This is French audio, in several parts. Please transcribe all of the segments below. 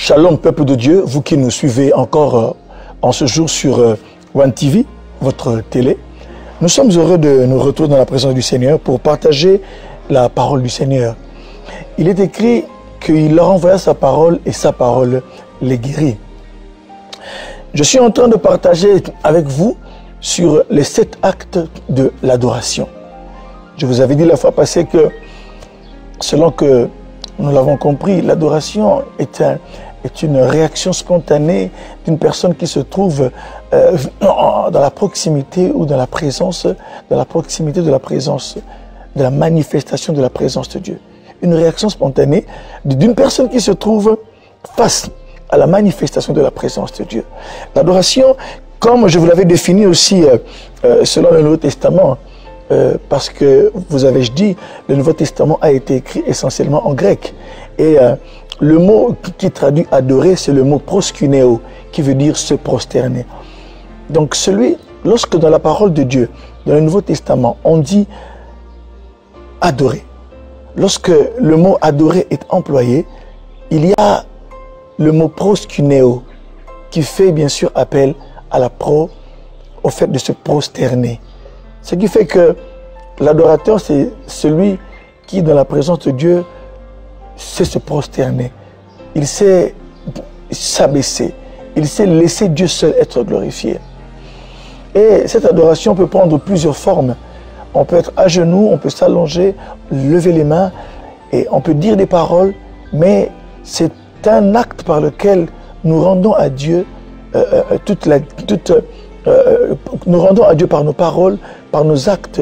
Shalom, peuple de Dieu, vous qui nous suivez encore en ce jour sur One TV, votre télé. Nous sommes heureux de nous retrouver dans la présence du Seigneur pour partager la parole du Seigneur. Il est écrit qu'il leur envoya sa parole et sa parole les guérit. Je suis en train de partager avec vous sur les 7 actes de l'adoration. Je vous avais dit la fois passée que, selon que nous l'avons compris, l'adoration est une réaction spontanée d'une personne qui se trouve dans la proximité ou dans la présence, dans la proximité de la présence, de la manifestation de la présence de Dieu. Une réaction spontanée d'une personne qui se trouve face à la manifestation de la présence de Dieu. L'adoration, comme je vous l'avais défini aussi selon le Nouveau Testament, parce que, vous avez dit, le Nouveau Testament a été écrit essentiellement en grec. Et le mot qui traduit adorer, c'est le mot proskuneo, qui veut dire se prosterner. Donc lorsque dans la parole de Dieu, dans le Nouveau Testament, on dit adorer, lorsque le mot adorer est employé, il y a le mot proskuneo, qui fait bien sûr appel à au fait de se prosterner. Ce qui fait que l'adorateur, c'est celui qui, dans la présence de Dieu, sait se prosterner. Il sait s'abaisser. Il sait laisser Dieu seul être glorifié. Et cette adoration peut prendre plusieurs formes. On peut être à genoux, on peut s'allonger, lever les mains, et on peut dire des paroles, mais c'est un acte par lequel nous rendons à Dieu nous rendons à Dieu par nos paroles, par nos actes,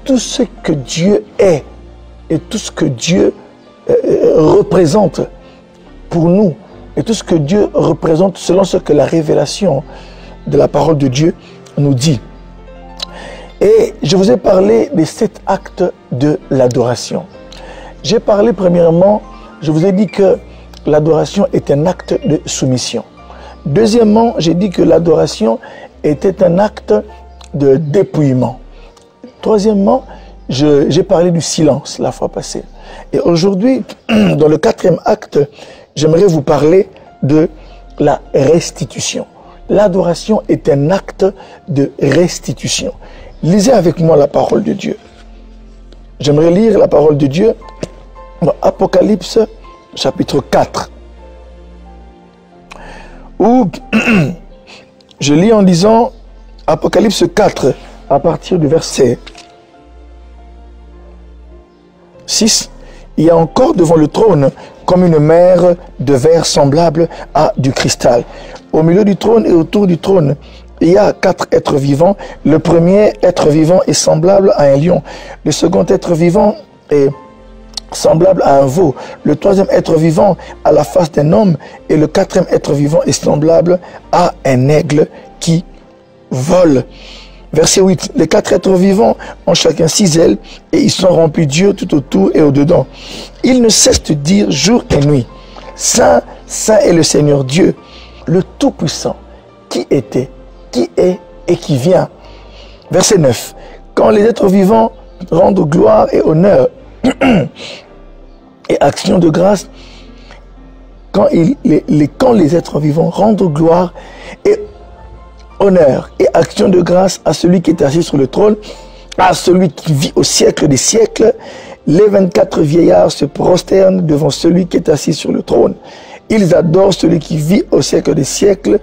tout ce que Dieu est et tout ce que Dieu représente pour nous et tout ce que Dieu représente selon ce que la révélation de la parole de Dieu nous dit. Et je vous ai parlé des 7 actes de l'adoration. J'ai parlé premièrement, je vous ai dit que l'adoration est un acte de soumission. Deuxièmement, j'ai dit que l'adoration était un acte de dépouillement. Troisièmement, j'ai parlé du silence la fois passée. Et aujourd'hui, dans le 4e acte, j'aimerais vous parler de la restitution. L'adoration est un acte de restitution. Lisez avec moi la parole de Dieu. J'aimerais lire la parole de Dieu dans Apocalypse chapitre 4. Où je lis en disant Apocalypse 4 à partir du verset 6. Il y a encore devant le trône comme une mer de verre semblable à du cristal. Au milieu du trône et autour du trône, il y a 4 êtres vivants. Le premier être vivant est semblable à un lion. Le second être vivant est semblable à un veau. Le 3e être vivant a la face d'un homme. Et le 4e être vivant est semblable à un aigle qui vole. Verset 8. Les 4 êtres vivants ont chacun 6 ailes et ils sont remplis d'yeux tout autour et au-dedans. Ils ne cessent de dire jour et nuit: Saint, Saint est le Seigneur Dieu, le Tout-Puissant, qui était, qui est et qui vient. Verset 9. Quand les êtres vivants rendent gloire et honneur et action de grâce, quand les êtres vivants rendent gloire et honneur et action de grâce à celui qui est assis sur le trône, à celui qui vit au siècle des siècles, les 24 vieillards se prosternent devant celui qui est assis sur le trône. Ils adorent celui qui vit au siècle des siècles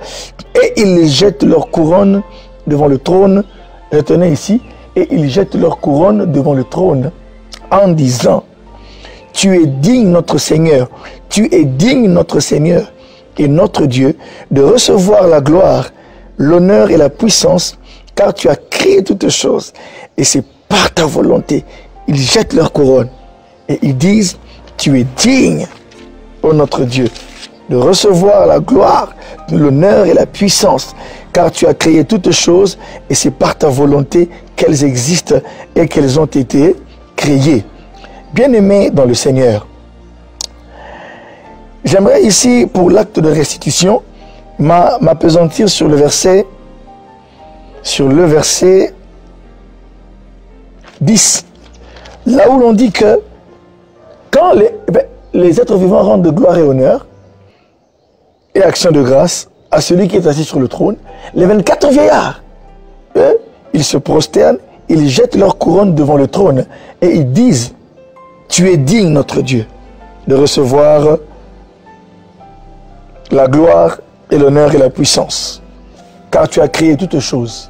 et ils jettent leur couronne devant le trône. Retenez ici, et ils jettent leur couronne devant le trône en disant: Tu es digne, notre Seigneur, tu es digne, notre Seigneur et notre Dieu, de recevoir la gloire, l'honneur et la puissance, car tu as créé toutes choses, et c'est par ta volonté. Ils jettent leur couronne et ils disent: Tu es digne, ô notre Dieu, de recevoir la gloire, l'honneur et la puissance, car tu as créé toutes choses, et c'est par ta volonté qu'elles existent et qu'elles ont été créées. Bien-aimés dans le Seigneur, j'aimerais ici, pour l'acte de restitution, m'appesantir sur le verset 10. Là où l'on dit que quand les êtres vivants rendent de gloire et honneur, et action de grâce à celui qui est assis sur le trône. Les 24 vieillards, eux, ils se prosternent, ils jettent leur couronne devant le trône et ils disent, tu es digne, notre Dieu, de recevoir la gloire et l'honneur et la puissance, car tu as créé toutes choses.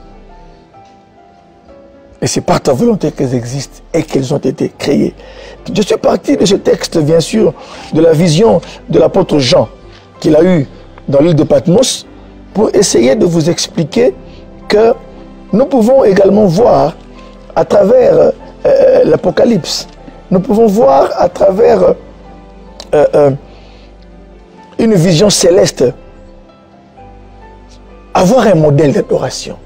Et c'est par ta volonté qu'elles existent et qu'elles ont été créées. Je suis parti de ce texte, bien sûr, de la vision de l'apôtre Jean, qu'il a eue dans l'île de Patmos, pour essayer de vous expliquer que nous pouvons également voir à travers l'Apocalypse, nous pouvons voir à travers une vision céleste, avoir un modèle d'adoration.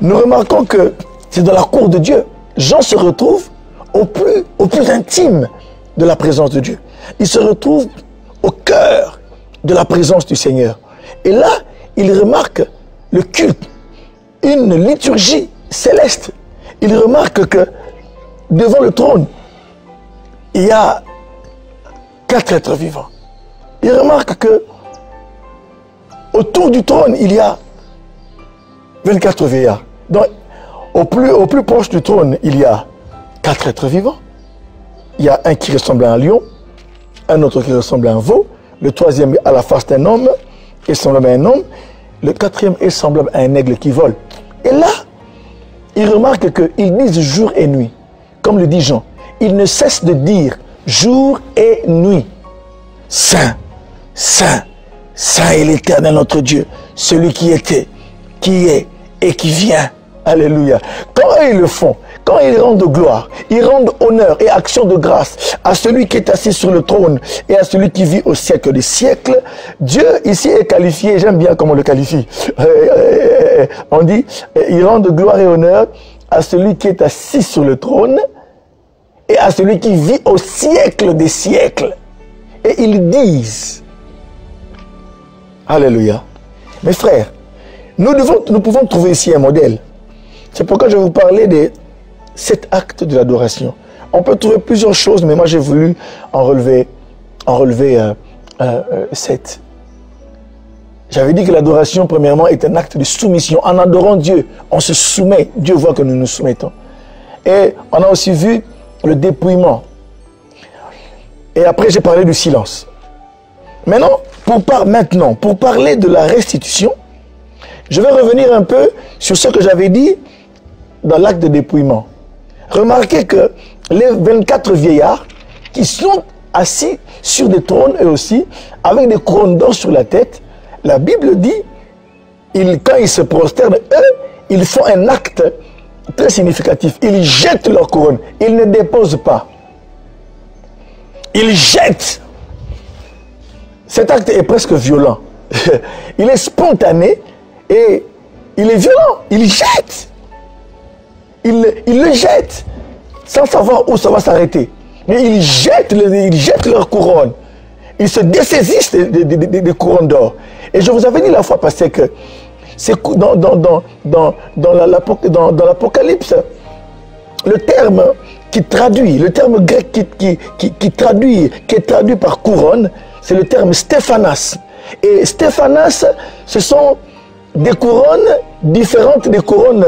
Nous remarquons que c'est dans la cour de Dieu. Jean se retrouve au plus intime de la présence de Dieu. Il se retrouve au cœur de la présence du Seigneur. Et là, il remarque le culte, une liturgie céleste. Il remarque que devant le trône, il y a 4 êtres vivants. Il remarque que autour du trône, il y a 24 vieillards. Donc, au plus proche du trône, il y a 4 êtres vivants. Il y a un qui ressemble à un lion, un autre qui ressemble à un veau, le troisième à la face d'un homme, est semblable à un homme, le quatrième est semblable à un aigle qui vole. Et là, il remarque qu'ils disent jour et nuit, comme le dit Jean. Ils ne cessent de dire jour et nuit. Saint, Saint, Saint est l'Éternel notre Dieu, celui qui était, qui est et qui vient. Alléluia. Quand ils le font, quand ils rendent gloire, ils rendent honneur et action de grâce à celui qui est assis sur le trône et à celui qui vit au siècle des siècles, Dieu ici est qualifié, j'aime bien comment on le qualifie, on dit, ils rendent gloire et honneur à celui qui est assis sur le trône et à celui qui vit au siècle des siècles. Et ils disent, alléluia. Mes frères, nous pouvons trouver ici un modèle. C'est pourquoi je vais vous parler de 7 actes de l'adoration. On peut trouver plusieurs choses, mais moi j'ai voulu en relever 7. J'avais dit que l'adoration, premièrement, est un acte de soumission. En adorant Dieu, on se soumet. Dieu voit que nous nous soumettons. Et on a aussi vu le dépouillement. Et après, j'ai parlé du silence. Maintenant, pour parler de la restitution, je vais revenir un peu sur ce que j'avais dit dans l'acte de dépouillement. Remarquez que les 24 vieillards qui sont assis sur des trônes eux aussi, avec des couronnes d'or sur la tête, la Bible dit, quand ils se prosternent, eux, ils font un acte très significatif. Ils jettent leur couronne, ils ne déposent pas. Ils jettent. Cet acte est presque violent. Il est spontané et il est violent. Il jette. Il le jette sans savoir où ça va s'arrêter. Mais ils jettent leur couronne. Ils se dessaisissent des couronnes d'or. Et je vous avais dit la fois passée que dans l'Apocalypse, le terme qui traduit, le terme grec qui est traduit par couronne, c'est le terme Stéphanas. Et Stéphanas, ce sont des couronnes différentes des couronnes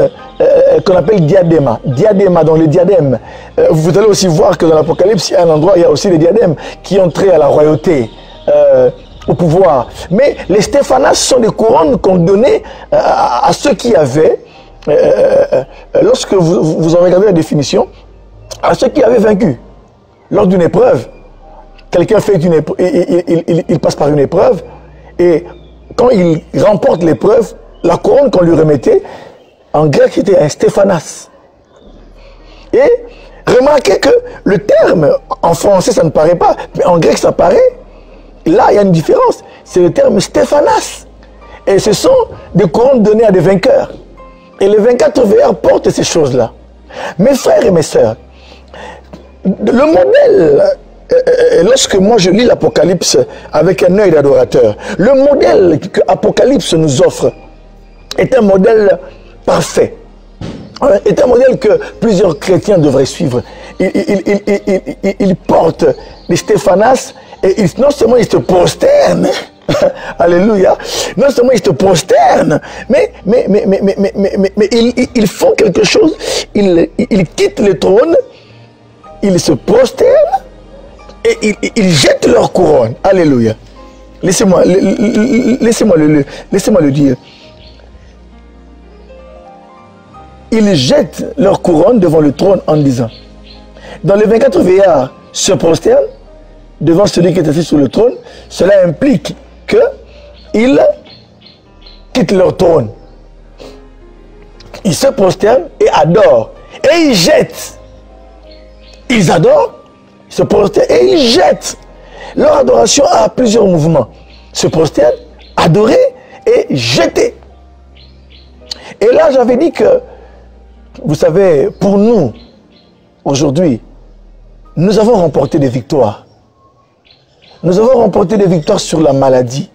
qu'on appelle diadéma. Diadéma, dans les diadèmes. Vous allez aussi voir que dans l'Apocalypse, il y a un endroit, il y a aussi les diadèmes qui ont trait à la royauté, au pouvoir. Mais les Stéphanas sont des couronnes qu'on donnait à ceux qui avaient, lorsque vous en regardez la définition, à ceux qui avaient vaincu. Lors d'une épreuve, quelqu'un fait une épreuve, il passe par une épreuve, et quand il remporte l'épreuve, la couronne qu'on lui remettait, en grec, c'était un Stéphanas. Et remarquez que le terme, en français, ça ne paraît pas, mais en grec, ça paraît. Là, il y a une différence. C'est le terme Stéphanas. Et ce sont des couronnes données à des vainqueurs. Et les 24 veilleurs portent ces choses-là. Mes frères et mes sœurs, le modèle, lorsque moi je lis l'Apocalypse avec un œil d'adorateur, le modèle que l'Apocalypse nous offre est un modèle parfait. est un modèle que plusieurs chrétiens devraient suivre. Ils portent les Stéphanas et non seulement ils se prosternent, alléluia, non seulement ils se prosternent, mais ils font quelque chose, ils quittent le trône, ils se prosternent et ils jettent leur couronne. Alléluia. Laissez-moi le dire. Ils jettent leur couronne devant le trône en disant, dans les 24 vieillards se prosternent devant celui qui est assis sur le trône, cela implique qu'ils quittent leur trône. Ils se prosternent et adorent. Et ils jettent. Ils adorent, ils se prosternent et ils jettent. Leur adoration a plusieurs mouvements. Se prosternent, adorer et jeter. Et là, j'avais dit que, vous savez, pour nous, aujourd'hui, nous avons remporté des victoires. Nous avons remporté des victoires sur la maladie.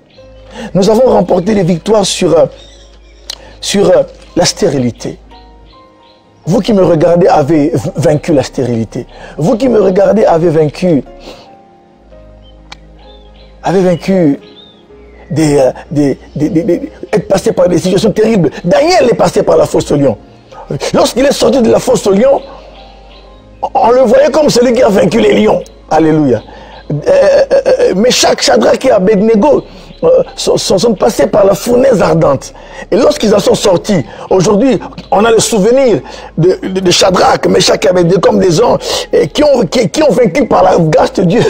Nous avons remporté des victoires sur la stérilité. Vous qui me regardez avez vaincu la stérilité. Vous qui me regardez avez vaincu être passé par des situations terribles. Daniel est passé par la fosse au lion. Lorsqu'il est sorti de la fosse au lion, on le voyait comme celui qui a vaincu les lions. Alléluia. Mais Shadrach et Abednego sont passés par la fournaise ardente. Et lorsqu'ils en sont sortis, aujourd'hui, on a le souvenir de Shadrach, Meshach et Abednego comme des gens qui ont vaincu par la grâce de Dieu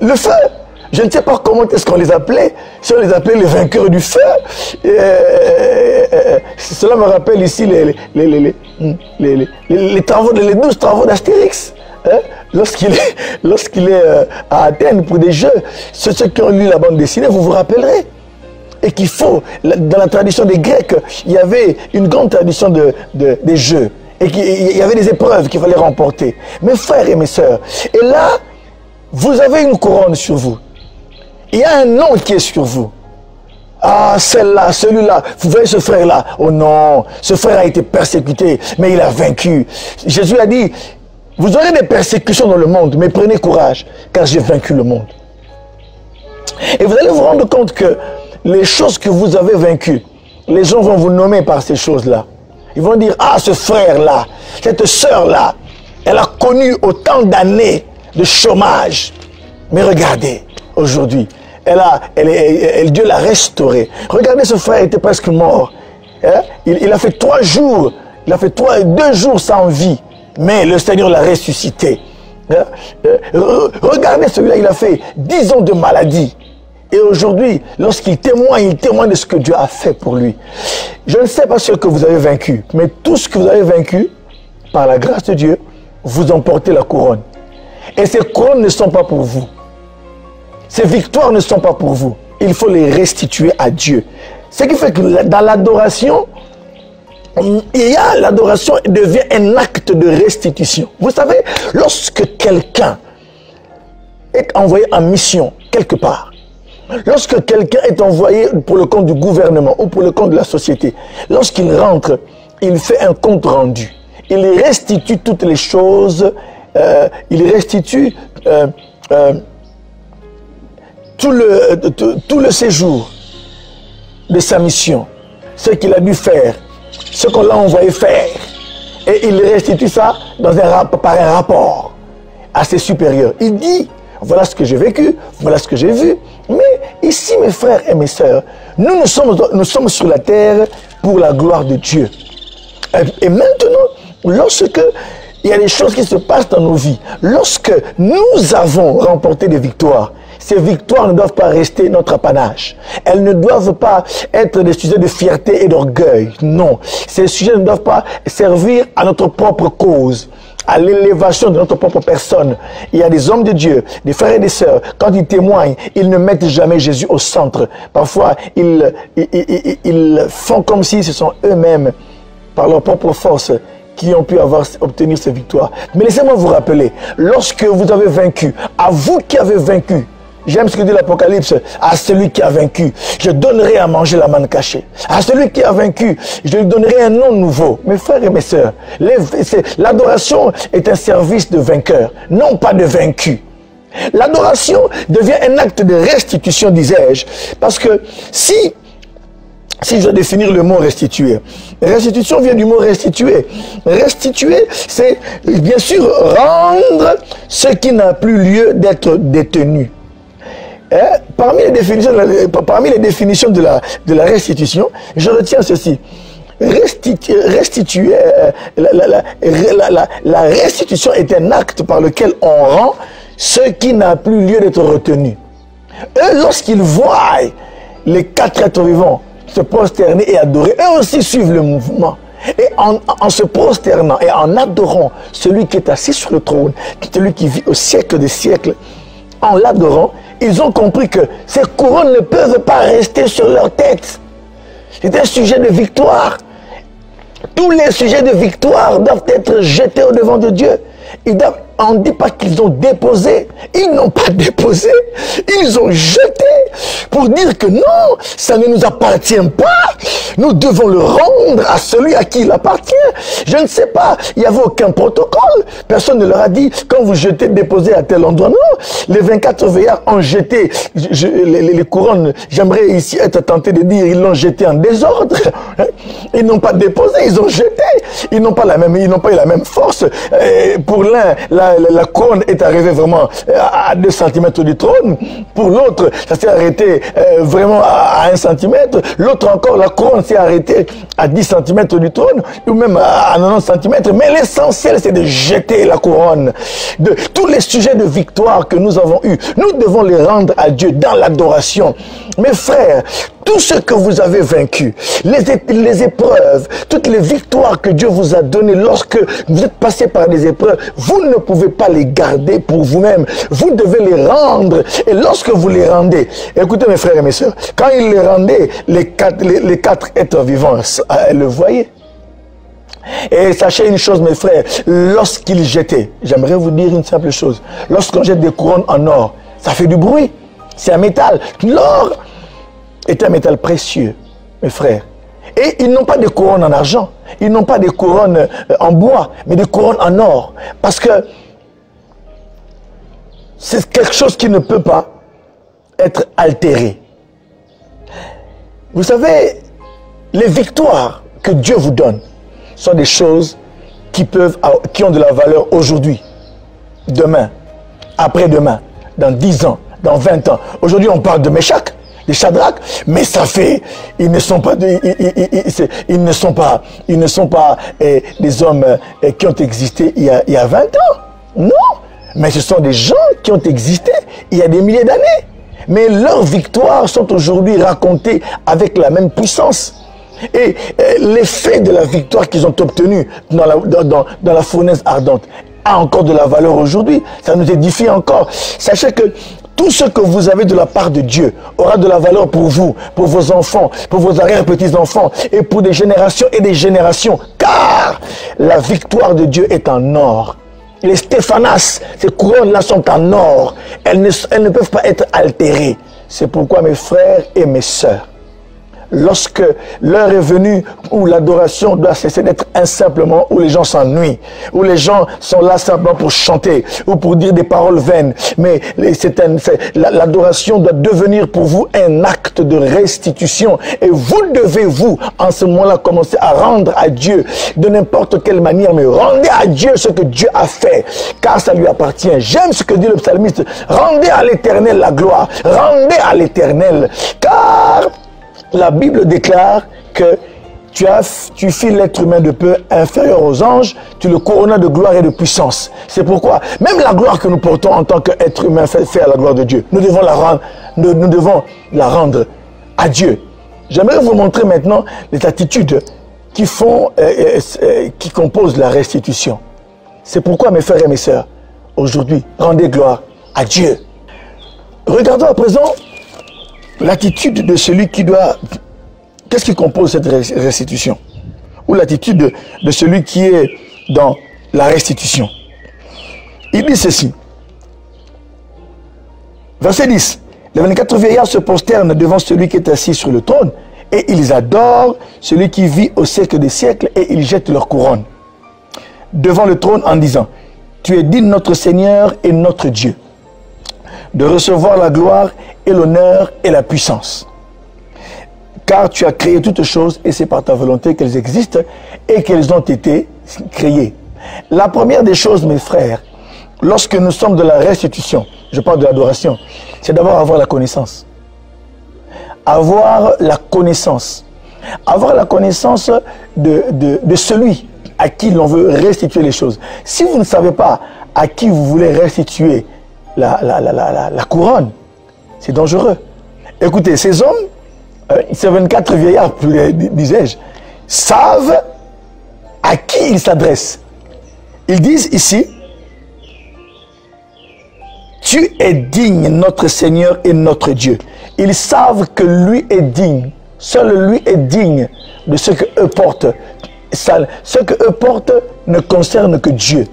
le feu. Je ne sais pas comment est-ce qu'on les appelait, si on les appelait les vainqueurs du feu. Cela me rappelle ici les 12 travaux d'Astérix. Hein? Lorsqu'il est à Athènes pour des jeux, ceux qui ont lu la bande dessinée, vous vous rappellerez. Et qu'il faut, dans la tradition des Grecs, il y avait une grande tradition des jeux. Et qu'il y avait des épreuves qu'il fallait remporter. Mes frères et mes sœurs, et là, vous avez une couronne sur vous. Il y a un nom qui est sur vous. Ah, celle-là, celui-là, vous voyez ce frère-là. Oh non, ce frère a été persécuté, mais il a vaincu. Jésus a dit, vous aurez des persécutions dans le monde, mais prenez courage, car j'ai vaincu le monde. Et vous allez vous rendre compte que les choses que vous avez vaincues, les gens vont vous nommer par ces choses-là. Ils vont dire, ah, ce frère-là, cette sœur-là, elle a connu autant d'années de chômage. Mais regardez, aujourd'hui, Dieu l'a restauré. Regardez, ce frère était presque mort. Hein? Il a fait 3 jours, il a fait 2 jours sans vie. Mais le Seigneur l'a ressuscité. Hein? Regardez celui-là, il a fait 10 ans de maladie. Et aujourd'hui, lorsqu'il témoigne, il témoigne de ce que Dieu a fait pour lui. Je ne sais pas ce que vous avez vaincu, mais tout ce que vous avez vaincu, par la grâce de Dieu, vous emportez la couronne. Et ces couronnes ne sont pas pour vous. Ces victoires ne sont pas pour vous. Il faut les restituer à Dieu. Ce qui fait que dans l'adoration, l'adoration devient un acte de restitution. Vous savez, lorsque quelqu'un est envoyé en mission quelque part, lorsque quelqu'un est envoyé pour le compte du gouvernement ou pour le compte de la société, lorsqu'il rentre, il fait un compte rendu. Il restitue toutes les choses, il restitue tout le séjour de sa mission, ce qu'il a dû faire, ce qu'on l'a envoyé faire. Et il restitue ça par un rapport à ses supérieurs. Il dit, voilà ce que j'ai vécu, voilà ce que j'ai vu. Mais ici, mes frères et mes sœurs, nous sommes sur la terre pour la gloire de Dieu. Et maintenant, lorsque il y a des choses qui se passent dans nos vies, lorsque nous avons remporté des victoires, ces victoires ne doivent pas rester notre apanage. Elles ne doivent pas être des sujets de fierté et d'orgueil. Non, ces sujets ne doivent pas servir à notre propre cause, à l'élévation de notre propre personne. Il y a des hommes de Dieu, des frères et des sœurs, quand ils témoignent, ils ne mettent jamais Jésus au centre. Parfois, ils font comme si ce sont eux-mêmes, par leur propre force, qui ont pu obtenir ces victoires. Mais laissez-moi vous rappeler, lorsque vous avez vaincu, à vous qui avez vaincu, J'aime ce que dit l'Apocalypse. À celui qui a vaincu, je donnerai à manger la manne cachée. À celui qui a vaincu, je lui donnerai un nom nouveau. Mes frères et mes sœurs, l'adoration est un service de vainqueur, non pas de vaincu. L'adoration devient un acte de restitution, disais-je. Parce que si je dois définir le mot restituer, restitution vient du mot restituer. Restituer, c'est bien sûr rendre ce qui n'a plus lieu d'être détenu. Parmi les définitions de la restitution, je retiens ceci. Restituer, la restitution est un acte par lequel on rend ce qui n'a plus lieu d'être retenu. Eux, lorsqu'ils voient les 4 êtres vivants se prosterner et adorer, eux aussi suivent le mouvement. Et en se prosternant et en adorant celui qui est assis sur le trône, celui qui vit au siècle des siècles, en l'adorant, ils ont compris que ces couronnes ne peuvent pas rester sur leur tête. C'est un sujet de victoire. Tous les sujets de victoire doivent être jetés au devant de Dieu. On ne dit pas qu'ils ont déposé. Ils n'ont pas déposé. Ils ont jeté pour dire que non, ça ne nous appartient pas. Nous devons le rendre à celui à qui il appartient. Je ne sais pas, il n'y avait aucun protocole. Personne ne leur a dit, quand vous jetez, déposez à tel endroit. Non, les 24 veillards ont jeté les couronnes. J'aimerais ici être tenté de dire, ils l'ont jeté en désordre. Ils n'ont pas déposé, ils ont jeté. Ils n'ont pas eu la même force. Pour l'un, la couronne est arrivée vraiment à 2 cm du trône. Pour l'autre, ça s'est arrêté vraiment à 1 cm. L'autre encore, la couronne s'est arrêtée à 10 cm du trône, ou même à 90 cm. Mais l'essentiel, c'est de jeter la couronne. De tous les sujets de victoire que nous avons eus, nous devons les rendre à Dieu dans l'adoration. Mes frères, tout ce que vous avez vaincu, les épreuves, toutes les victoires que Dieu vous a données lorsque vous êtes passé par des épreuves, vous ne pouvez pas les garder pour vous-même. Vous devez les rendre. Et lorsque vous les rendez, écoutez mes frères et mes sœurs, quand il les rendait, les 4 êtres vivants, le voyaient. Et sachez une chose, mes frères, lorsqu'ils jetaient, j'aimerais vous dire une simple chose, lorsqu'on jette des couronnes en or, ça fait du bruit. C'est un métal. L'or est un métal précieux, mes frères. Et ils n'ont pas de couronnes en argent. Ils n'ont pas de couronnes en bois, mais des couronnes en or. Parce que c'est quelque chose qui ne peut pas être altéré. Vous savez, les victoires que Dieu vous donne sont des choses qui ont de la valeur aujourd'hui, demain, après-demain, dans 10 ans, dans 20 ans. Aujourd'hui, on parle de Méshach, de Shadrach, mais ça fait, ils ne sont pas des hommes qui ont existé il y a 20 ans. Non, mais ce sont des gens qui ont existé il y a des milliers d'années. Mais leurs victoires sont aujourd'hui racontées avec la même puissance. Et l'effet de la victoire qu'ils ont obtenue dans la fournaise ardente a encore de la valeur aujourd'hui. Ça nous édifie encore. Sachez que tout ce que vous avez de la part de Dieu aura de la valeur pour vous, pour vos enfants, pour vos arrière-petits-enfants et pour des générations et des générations. Car la victoire de Dieu est en or. Les Stéphanas, ces couronnes-là sont en or. Elles ne peuvent pas être altérées. C'est pourquoi mes frères et mes sœurs, lorsque l'heure est venue où l'adoration doit cesser d'être un simplement, où les gens s'ennuient, où les gens sont là simplement pour chanter, ou pour dire des paroles vaines, mais l'adoration doit devenir pour vous un acte de restitution. Et vous devez, vous, en ce moment-là, commencer à rendre à Dieu de n'importe quelle manière, mais rendez à Dieu ce que Dieu a fait, car ça lui appartient. J'aime ce que dit le psalmiste, rendez à l'Éternel la gloire, rendez à l'Éternel, car la Bible déclare que tu fis l'être humain de peu inférieur aux anges, tu le couronnas de gloire et de puissance. C'est pourquoi, même la gloire que nous portons en tant qu'être humain fait à la gloire de Dieu, nous devons la rendre à Dieu. J'aimerais vous montrer maintenant les attitudes qui composent la restitution. C'est pourquoi, mes frères et mes sœurs, aujourd'hui, rendez gloire à Dieu. Regardons à présent l'attitude de celui qui doit... Qu'est-ce qui compose cette restitution? Ou l'attitude de celui qui est dans la restitution. Il dit ceci. Verset 10. Les 24 vieillards se prosternent devant celui qui est assis sur le trône et ils adorent celui qui vit au siècle des siècles et ils jettent leur couronne devant le trône en disant: tu es digne, notre Seigneur et notre Dieu, de recevoir la gloire et l'honneur et la puissance. Car tu as créé toutes choses et c'est par ta volonté qu'elles existent et qu'elles ont été créées. La première des choses, mes frères, lorsque nous sommes de la restitution, je parle de l'adoration, c'est d'abord avoir la connaissance. Avoir la connaissance. Avoir la connaissance de celui à qui l'on veut restituer les choses. Si vous ne savez pas à qui vous voulez restituer la couronne, c'est dangereux. Écoutez, ces hommes, ces 24 vieillards, disais-je, savent à qui ils s'adressent. Ils disent ici: tu es digne, notre Seigneur et notre Dieu. Ils savent que lui est digne. Seul lui est digne de ce que eux portent. Ce que eux portent ne concerne que Dieu.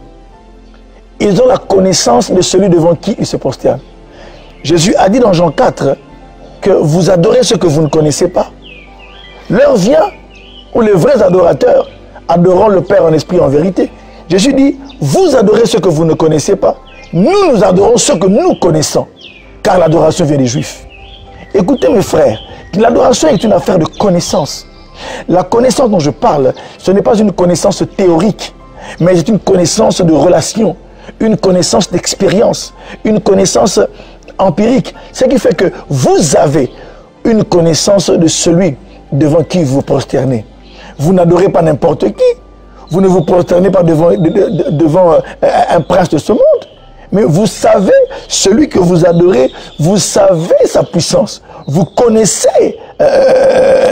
Ils ont la connaissance de celui devant qui ils se prosternent. Jésus a dit dans Jean 4 que vous adorez ce que vous ne connaissez pas. L'heure vient où les vrais adorateurs adoreront le Père en esprit et en vérité. Jésus dit: vous adorez ce que vous ne connaissez pas. Nous, nous adorons ce que nous connaissons, car l'adoration vient des Juifs. Écoutez mes frères, l'adoration est une affaire de connaissance. La connaissance dont je parle, ce n'est pas une connaissance théorique, mais c'est une connaissance de relation, une connaissance d'expérience, une connaissance empirique. Ce qui fait que vous avez une connaissance de celui devant qui vous vous prosternez. Vous n'adorez pas n'importe qui. Vous ne vous prosternez pas devant un prince de ce monde. Mais vous savez celui que vous adorez, vous savez sa puissance. Vous connaissez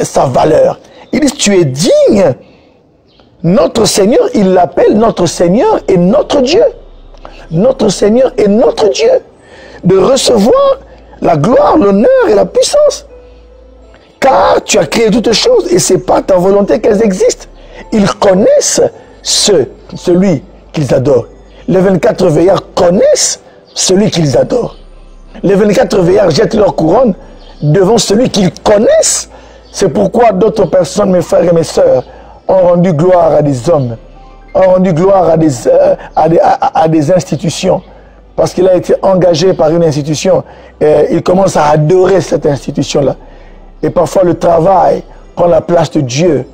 sa valeur. Il dit: tu es digne. Notre Seigneur, il l'appelle notre Seigneur et notre Dieu. Notre Seigneur et notre Dieu. De recevoir la gloire, l'honneur et la puissance. Car tu as créé toutes choses et c'est par ta volonté qu'elles existent. Ils connaissent celui qu'ils adorent. Les 24 veillards connaissent celui qu'ils adorent. Les 24 veillards jettent leur couronne devant celui qu'ils connaissent. C'est pourquoi d'autres personnes, mes frères et mes sœurs, ont rendu gloire à des hommes, ont rendu gloire à des institutions. Parce qu'il a été engagé par une institution, il commence à adorer cette institution-là. Et parfois le travail prend la place de Dieu.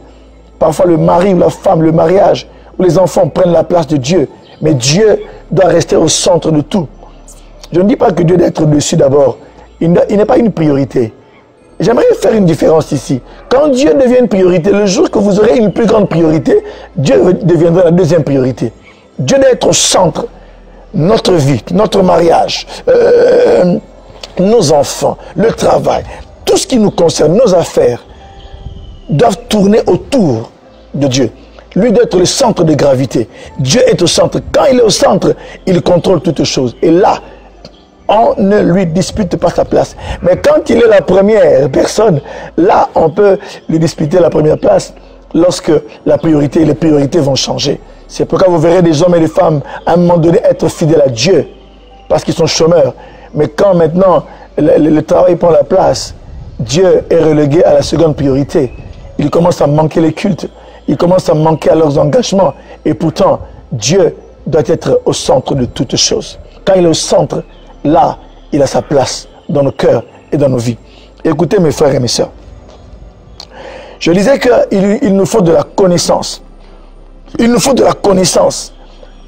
Parfois le mari ou la femme, le mariage, ou les enfants prennent la place de Dieu. Mais Dieu doit rester au centre de tout. Je ne dis pas que Dieu doit être dessus d'abord. Il n'est pas une priorité. J'aimerais faire une différence ici. Quand Dieu devient une priorité, le jour que vous aurez une plus grande priorité, Dieu deviendra la deuxième priorité. Dieu doit être au centre. Notre vie, notre mariage, nos enfants, le travail, tout ce qui nous concerne, nos affaires, doivent tourner autour de Dieu. Lui doit être le centre de gravité. Dieu est au centre. Quand il est au centre, il contrôle toutes choses. Et là, on ne lui dispute pas sa place. Mais quand il est la première personne, là, on peut lui disputer la première place lorsque la priorité et les priorités vont changer. C'est pourquoi vous verrez des hommes et des femmes, à un moment donné, être fidèles à Dieu, parce qu'ils sont chômeurs. Mais quand maintenant, le travail prend la place, Dieu est relégué à la seconde priorité. Ils commencent à manquer les cultes. Ils commencent à manquer à leurs engagements. Et pourtant, Dieu doit être au centre de toutes choses. Quand il est au centre, là, il a sa place dans nos cœurs et dans nos vies. Écoutez mes frères et mes sœurs. Je disais qu'il nous faut de la connaissance. Il nous faut de la connaissance.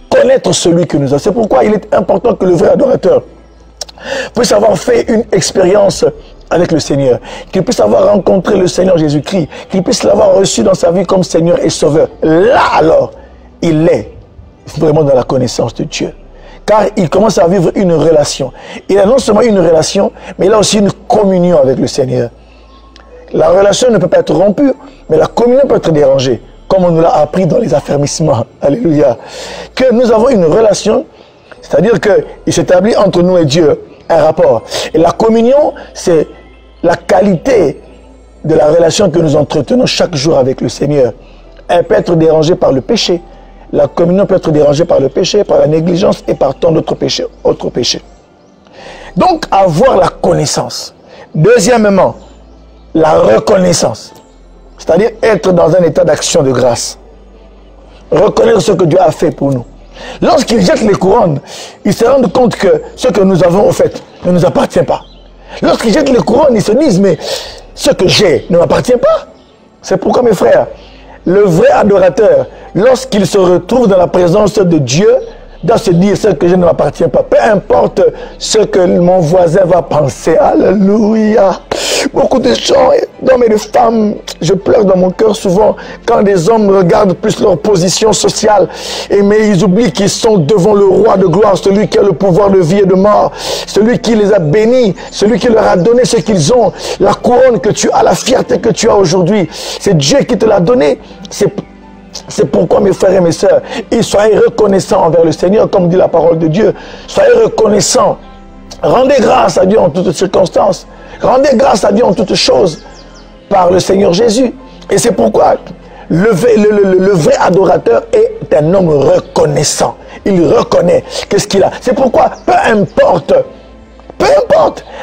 Connaître celui que nous avons. C'est pourquoi il est important que le vrai adorateur puisse avoir fait une expérience avec le Seigneur, qu'il puisse avoir rencontré le Seigneur Jésus-Christ, qu'il puisse l'avoir reçu dans sa vie comme Seigneur et Sauveur. Là alors, il est vraiment dans la connaissance de Dieu. Car il commence à vivre une relation. Il a non seulement une relation, mais il a aussi une communion avec le Seigneur. La relation ne peut pas être rompue, mais la communion peut être dérangée, comme on nous l'a appris dans les affermissements. Alléluia. Que nous avons une relation, c'est-à-dire qu'il s'établit entre nous et Dieu un rapport. Et la communion, c'est la qualité de la relation que nous entretenons chaque jour avec le Seigneur. Elle peut être dérangée par le péché. La communion peut être dérangée par le péché, par la négligence et par tant d'autres péchés, autres péchés. Donc, avoir la connaissance. Deuxièmement, la reconnaissance. C'est-à-dire être dans un état d'action de grâce. Reconnaître ce que Dieu a fait pour nous. Lorsqu'ils jettent les couronnes, ils se rendent compte que ce que nous avons au fait ne nous appartient pas. Lorsqu'ils jettent les couronnes, ils se disent, mais ce que j'ai ne m'appartient pas. C'est pourquoi, mes frères, le vrai adorateur, lorsqu'il se retrouve dans la présence de Dieu, doit se dire ce que je ne m'appartient pas. Peu importe ce que mon voisin va penser. Alléluia. Beaucoup de gens, d'hommes et de femmes, je pleure dans mon cœur souvent quand des hommes regardent plus leur position sociale. Mais ils oublient qu'ils sont devant le roi de gloire, celui qui a le pouvoir de vie et de mort, celui qui les a bénis, celui qui leur a donné ce qu'ils ont. La couronne que tu as, la fierté que tu as aujourd'hui, c'est Dieu qui te l'a donné. C'est pourquoi, mes frères et mes sœurs, soyez reconnaissants envers le Seigneur, comme dit la parole de Dieu. Soyez reconnaissants. Rendez grâce à Dieu en toutes circonstances. Rendez grâce à Dieu en toutes choses par le Seigneur Jésus. Et c'est pourquoi le vrai adorateur est un homme reconnaissant. Il reconnaît qu'est-ce qu'il a. C'est pourquoi, peu importe,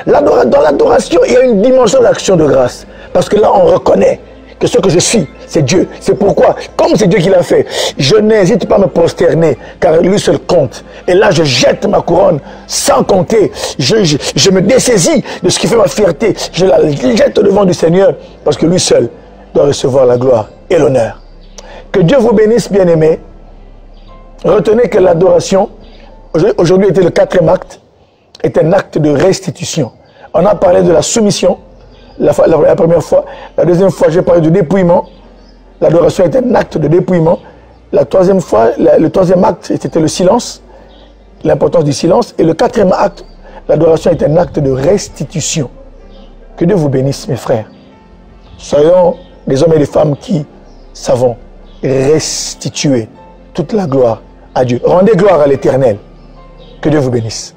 dans l'adoration, il y a une dimension d'action de grâce. Parce que là, on reconnaît que ce que je suis, c'est Dieu. C'est pourquoi, comme c'est Dieu qui l'a fait, je n'hésite pas à me prosterner, car lui seul compte. Et là, je jette ma couronne sans compter. Je me dessaisis de ce qui fait ma fierté. Je la jette devant du Seigneur, parce que lui seul doit recevoir la gloire et l'honneur. Que Dieu vous bénisse, bien-aimés. Retenez que l'adoration, aujourd'hui était le 4e acte, est un acte de restitution. On a parlé de la soumission, la première fois. La deuxième fois, j'ai parlé du dépouillement. L'adoration est un acte de dépouillement. La troisième fois, le troisième acte, c'était le silence, l'importance du silence. Et le 4e acte, l'adoration est un acte de restitution. Que Dieu vous bénisse, mes frères. Soyons des hommes et des femmes qui savons restituer toute la gloire à Dieu. Rendez gloire à l'Éternel. Que Dieu vous bénisse.